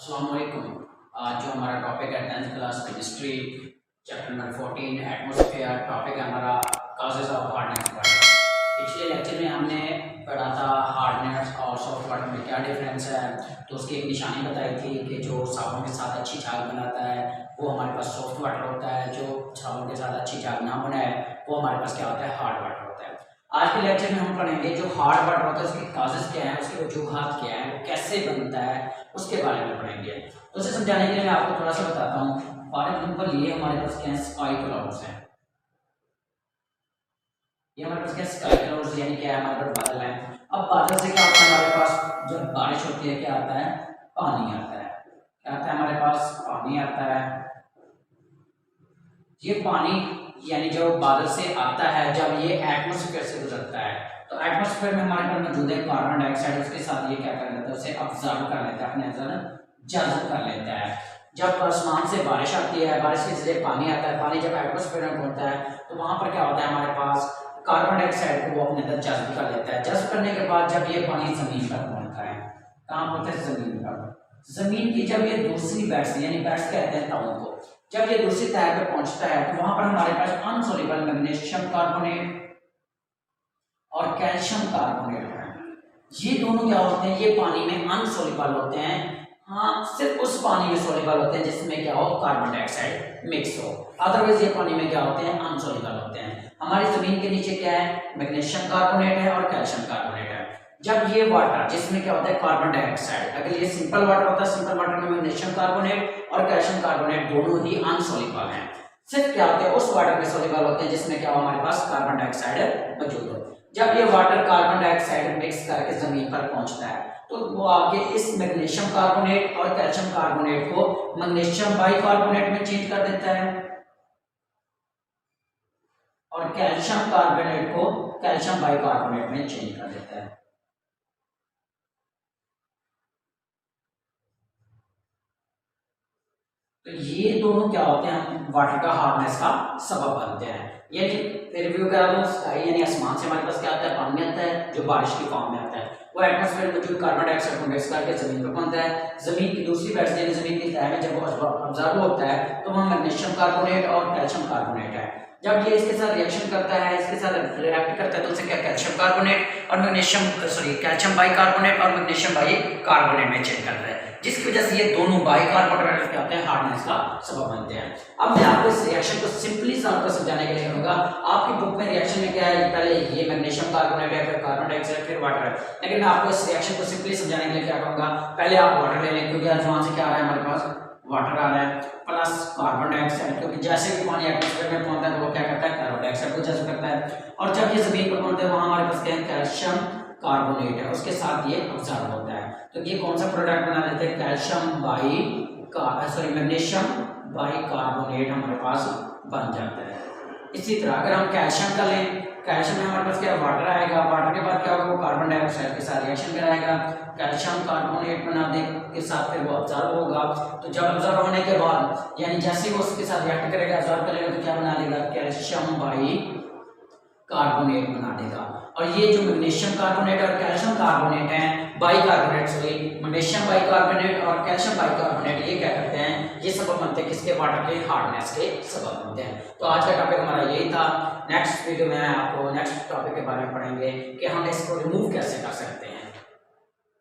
अस्सलाम वालेकुम। आज जो हमारा टॉपिक है 10th class chemistry chapter number 14 atmosphere. Topic है हमारा कॉजेज ऑफ हार्डनेस वाटर। पिछले लेक्चर में हमने पढ़ा था हार्डनेस और सॉफ्ट वाटर में क्या डिफरेंस है। तो उसकी एक निशानी बताई थी कि जो साबुन के साथ अच्छी झाग बनाता है वो हमारे पास सॉफ्ट वाटर होता है, जो साबुन के साथ अच्छी झाग ना बनाए वो हमारे पास क्या होता है, हार्ड वाटर होता है। आज के लेक्चर में हम पढ़ेंगे जो हार्ड वाटर होता है उसके काजेज क्या है, उसकी वजूहात क्या है, वो कैसे बनता है, उसके बारे में पढ़ेंगे। तो उसे समझाने के लिए मैं आपको थोड़ा सा बताता हूँ। फॉर एग्जाम्पल ये हमारे पास क्या है, स्काई क्लाउड्स है। ये हमारे पास क्या स्काई क्लाउड्स यानी क्या है, हमारे पास बादल है। अब बादल से क्या होता है, हमारे पास जब बारिश होती है क्या आता है, पानी आता है। क्या आता है, हमारे पास पानी आता है। ये पानी यानी जो बादल से आता है जब ये एटमॉस्फेयर से गुजरता है तो एटमॉस्फेयर में हमारे पास मौजूद है कार्बन डाइऑक्साइड, उसके साथ ये क्या कर लेता है, उसे ऑब्जर्व कर लेता है, अपने अंदर जज्ब कर लेता है। जब आसमान से बारिश आती है, बारिश के जरिए पानी आता है, पानी जब एटमॉस्फेयर में पहुंचता है तो वहां पर क्या होता है, हमारे पास कार्बन डाइऑक्साइड को वो अपने अंदर जज्ब कर लेता है। जज्ब करने के बाद जब ये पानी जमीन पर पहुंचता है, कहाँ पहुंचता है, जमीन पर। जमीन की जब ये दूसरी बैट्स यानी बैट्स कहते हैं ताउन को, जब ये दूसरी तह पे पहुंचता है तो वहां पर हमारे पास अनसोल्यूबल मैग्नीशियम कार्बोनेट और कैल्शियम कार्बोनेट है। ये दोनों क्या होते हैं, ये पानी में अनसोल्यूबल होते हैं। हाँ, सिर्फ उस पानी में सोल्यूबल होते हैं जिसमें क्या हो, कार्बन डाइऑक्साइड मिक्स हो। अदरवाइज ये पानी में क्या होते हैं, अनसोल्यूबल होते हैं। हमारी जमीन के नीचे क्या है, मैग्नीशियम कार्बोनेट है और कैल्शियम कार्बोनेट है। जब ये वाटर जिसमें क्या होता है, कार्बन डाइऑक्साइड, अगर ये सिंपल वाटर होता है, सिंपल वाटर में मैग्नीशियम कार्बोनेट और कैल्शियम कार्बोनेट दोनों ही अनसोल्यूबल हैं। सिर्फ क्या होते हैं, उस वाटर में सोल्यूबल होते हैं जिसमें क्या हो, हमारे पास कार्बन डाइऑक्साइड मौजूद हो। जब ये वाटर कार्बन डाइऑक्साइड मिक्स करके जमीन पर पहुंचता है तो वो आगे इस मैग्नीशियम कार्बोनेट और कैल्शियम कार्बोनेट को मैग्नीशियम बाइकार्बोनेट में चेंज कर देता है और कैल्शियम कार्बोनेट को कैल्शियम बाइकार्बोनेट में चेंज कर देता है। तो ये दोनों क्या होते हैं, वाटर का हार्डनेस का सबब बनते हैं। यानी रिव्यू करा दूं, स्काई यानी आसमान से हमारे पास क्या आता है, पानी आता है जो बारिश की फॉर्म में आता है। वो एटमॉस्फेयर में मौजूद कार्बन डाइऑक्साइड को मिक्स करके जमीन पर पहुंचता है। जमीन की दूसरी बैट्स यानी जमीन की तह में जब वो ऑब्जर्व होता है तो वहाँ मैग्नीशियम कार्बोनेट और कैल्शियम कार्बोनेट है। जब ये इसके साथ रिएक्शन करता है, इसके साथ रिएक्ट करता है तो उसे क्या, कैल्शियम कार्बोनेट और कैल्शियम बाइकार्बोनेट और मैग्नीशियम बाइकार्बोनेट में चेंज करता है, जिसकी वजह से ये दोनों बाइकार्बोनेट क्या होते हैं, हार्डनेस का सबब बनते हैं। अब मैं आपको इस रिएक्शन को सिंपली आपको समझाने के लिए करूंगा। आपकी बुक में रिएक्शन में क्या है, पहले ये मैग्नीशियम कार्बोनेट है, फिर कार्बन डाइऑक्साइड, फिर वाटर है। लेकिन मैं आपको इस रिएक्शन को सिंपली समझाने के लिए क्या करूंगा, पहले आप वाटर ले लें क्योंकि वहां से क्या आ रहा है, हमारे पास वाटर आ रहा है प्लस कार्बन डाइऑक्साइड, क्योंकि जैसे भी पानी एटमॉस्फेयर में पहुंचता है तो वो क्या करता है, कार्बन डाइऑक्साइड को जज्ब करता है। और जब ये जमीन पर पहुंचता है वहां हमारे पास क्या है, कैल्शियम कार्बोनेट है, उसके साथ ये ऑब्जर्व होता है। तो ये कौन सा प्रोडक्ट बना देते हैं, मैग्नीशियम बाइकार्बोनेट हमारे पास बन जाता है। इसी तरह अगर हम कैल्शियम का लें, कैल्शियम में हमारे पास क्या, वाटर आएगा, वाटर के बाद क्या होगा, वो कार्बन डाइऑक्साइड के साथ रिएक्शन कराएगा, कैल्शियम कार्बोनेट बना दे के साथ फिर वो ऑब्जर्व होगा। तो जब ऑब्जर्व होने के बाद यानी जैसे ही वो उसके साथ रिएक्ट करेगा, ऑब्जर्व करेगा तो क्या बना देगा, कैल्शियम बाइकार्बोनेट बना देगा। और ये जो मैग्नीशियम कार्बोनेट और कैल्शियम कार्बोनेट है, मैग्नीशियम बाइकार्बोनेट और कैल्शियम बाइकार्बोनेट, ये क्या करते हैं, ये सबब बनते हैं किसके, वाटर के हार्डनेस के सबब बनते हैं। तो आज का टॉपिक हमारा यही था। नेक्स्ट वीडियो में आपको नेक्स्ट टॉपिक के बारे में पढ़ेंगे कि हम इसको रिमूव कैसे कर सकते हैं।